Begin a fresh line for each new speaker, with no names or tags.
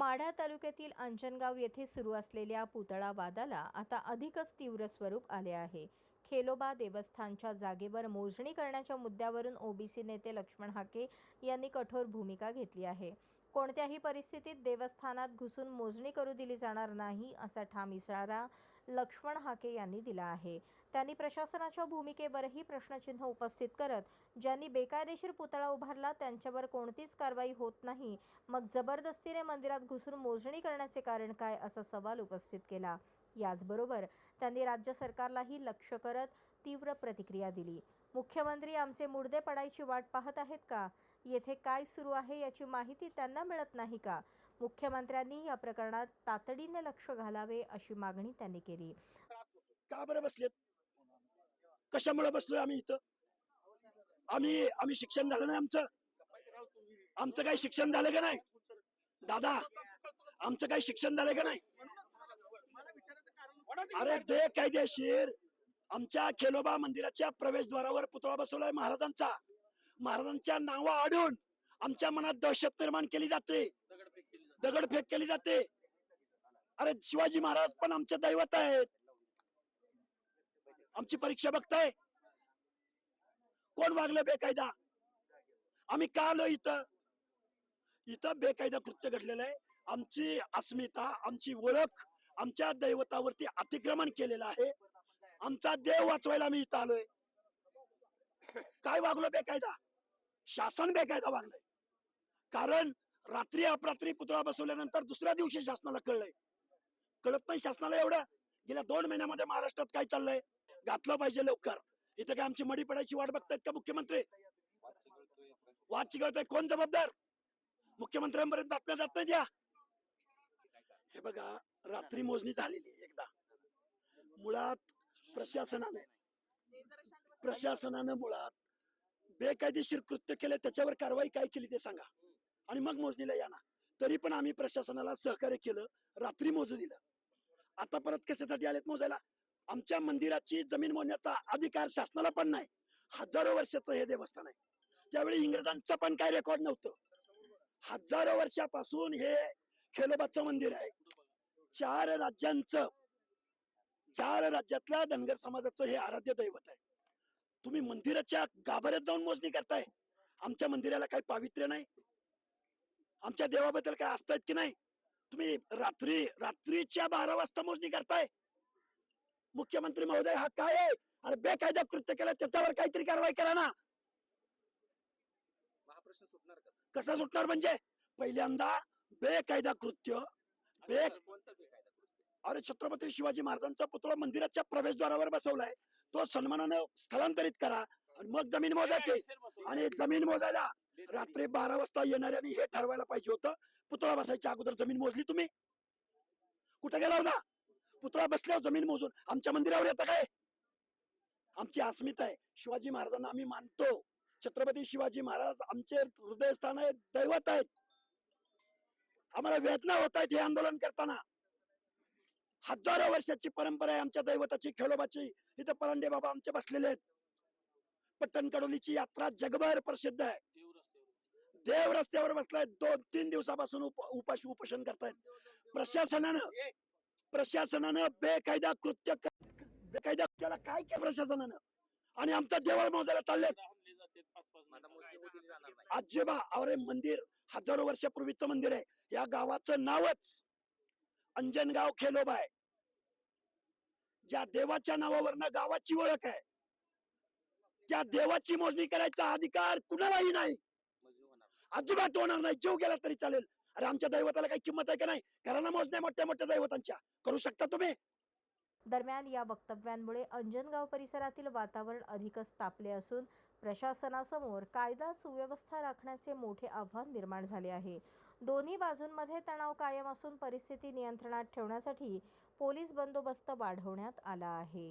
माढा तालुक्यातील अंजनगाव येथे सुरू असलेल्या पुतळा वादाला आता अधिकच तीव्र स्वरूप आले आहे। खेलोबा देवस्थानच्या जागेवर मोजणी करण्याच्या मुद्द्यावरून ओबीसी नेते लक्ष्मण हाके यांनी कठोर भूमिका घेतली आहे। कोणत्याही परिस्थितीत देवस्थानात घुसून मोजणी करू दिली जाणार नाही असा ठाम इशारा लक्ष्मण हाके यांनी दिला आहे। त्यांनी प्रशासनाच्या भूमिकेवरही प्रश्नचिन्ह उपस्थित करत ज्यांनी बेकायदेशीर पुतळा उभारला त्यांच्यावर कोणतीच कारवाई होत नाही, मग जबरदस्तीने मंदिरात घुसून मोजणी करण्याचे कारण काय असा सवाल उपस्थित केला। याचबरोबर त्यांनी राज्य सरकारलाही लक्ष्य करत तीव्र प्रतिक्रिया दिली। मुख्यमंत्री आमचे मुर्दे पडायची वाट पाहत आहेत का? येथे काय सुरू आहे याची माहिती त्यांना मिळत नाही का? मुख्यमंत्र्यांनी या प्रकरणात तातडीने लक्ष घालावे अशी मागणी त्यांनी केली।
का बरं बसलेत? कशामुळे बसलोय आम्ही इथं? आम्ही शिक्षण झालं नाही आमचं काही शिक्षण झालं का नाही? दादा, आमचं काही शिक्षण झालं का नाही? अरे बेकायदेशीर आमच्या खेलोबा मंदिराच्या प्रवेशद्वारावर पुतळा बसवलाय महाराजांच्या नावा आडून आमच्या मनात दहशत निर्माण केली जाते, दगडफेक केली जाते। अरे शिवाजी महाराज पण आमचे दैवत आहेत, आमची परीक्षा बघताय। कोण वागलं बेकायदा? आम्ही का आलो इथं? इथं बेकायदा कृत्य घडलेलं आहे। आमची अस्मिता, आमची ओळख, आमच्या दैवतावरती अतिक्रमण केलेलं आहे। आमचा देव वाचवायला आम्ही इथं आलोय। काय वागलो बेकायदा? शासन बेकायदा वागलंय। कारण रात्री अपरात्री पुतळा बसवल्यानंतर दुसऱ्या दिवशी शासनाला कळत नाही शासनाला एवढं? गेल्या 2 महिन्यामध्ये महाराष्ट्रात काय चाललंय? घातलं पाहिजे लवकर। इथं काय आमची मडी पडायची वाट बघतायत का मुख्यमंत्री? वाद चिघळतोय, कोण जबाबदार? मुख्यमंत्र्यांपर्यंत बातम्या जात नाही द्या। हे बघा, रात्री मोजणी झालेली एकदा। मुळात प्रशासनानं मुळात बेकायदेशीर कृत्य केले, त्याच्यावर कारवाई काय केली ते सांगा आणि मग मोजणीला या ना। तरी पण आम्ही प्रशासनाला सहकार्य केलं, रात्री मोजू दिलं। आता परत कशासाठी आलेत मोजायला? आमच्या मंदिराची जमीन मोजण्याचा अधिकार शासनाला पण नाही। हजारो वर्षाचं हे देवस्थान आहे, त्यावेळी इंग्रजांचं पण काय रेकॉर्ड नव्हतं। हजारो वर्षापासून हे खेलोबाचं मंदिर आहे। 4 राज्यातल्या धनगर समाजाचं हे आराध्य दैवत आहे। तुम्ही मंदिराच्या गाभाऱ्यात जाऊन मोजणी करताय? आमच्या मंदिराला काही पावित्र्य नाही? आमच्या देवाबद्दल काय असतायत की नाही? तुम्ही रात्रीच्या 12 वाजता मोजणी करताय? मुख्यमंत्री महोदय, हा काय आहे? अरे बेकायदा कृत्य केलं, त्याच्यावर काहीतरी कारवाई करा ना।
महाप्रश्न सुटणार
कसा सुटणार म्हणजे? पहिल्यांदा बेकायदा कृत्य अरे छत्रपती शिवाजी महाराजांचा पुतळा मंदिराच्या प्रवेशद्वारावर बसवलाय, तो सन्मानानं स्थलांतरित करा आणि मग जमीन मोजा की। आणि जमीन मोजायला रात्री 12 वाजता येणाऱ्यांनी हे ठरवायला पाहिजे होतं। पुतळा बसायच्या अगोदर जमीन मोजली तुम्ही? कुठे गेला होता? पुतळा बसल्यावर जमीन मोजून आमच्या मंदिरावर येतं काय? आमची अस्मिता आहे, शिवाजी महाराजांना आम्ही मानतो। छत्रपती शिवाजी महाराज आमचे हृदयस्थान आहेत, दैवत आहेत। आम्हाला वेदना होत आहेत हे आंदोलन करताना। हजारो वर्षाची परंपरा आहे आमच्या दैवताची, खेळोबाची। इथं परांडे बाबा आमचे बसलेले आहेत। पट्टण कडोलीची यात्रा जगभर प्रसिद्ध आहे। देव रस्त्यावर बसलाय, 2-3 दिवसापासून उपोषण करतायत। प्रशासनानं बेकायदा केला काय केलं प्रशासनानं? आणि आमचा देवळ मोजायला चाललेत आजोबा। अरे मंदिर हजारो वर्षापूर्वीचं मंदिर आहे। या गावाचं नावच अंजनगाव खेलोबा आहे। ज्या देवाच्या नावावरनं गावाची ओळख आहे, त्या देवाची मोजणी करायचा अधिकार कुणालाही नाही, अजिबात होणार नाही। जीव गेला तरी चालेल। अरे आमच्या दैवताला काही किंमत आहे का नाही? करा ना मोजण्या मोठ्या मोठ्या दैवतांच्या, करू शकता तुम्ही।
दरम्यान या वक्तव्यांमुळे अंजनगाव परिसरातील वातावरण अधिकच तापले असून प्रशासनासमोर कायदा सुव्यवस्था राखण्याचे मोठे आव्हान निर्माण झाले आहे। दोन्ही बाजूंमध्ये तणाव कायम असून परिस्थिती नियंत्रणात ठेवण्यासाठी पोलीस बंदोबस्त वाढवण्यात आला आहे।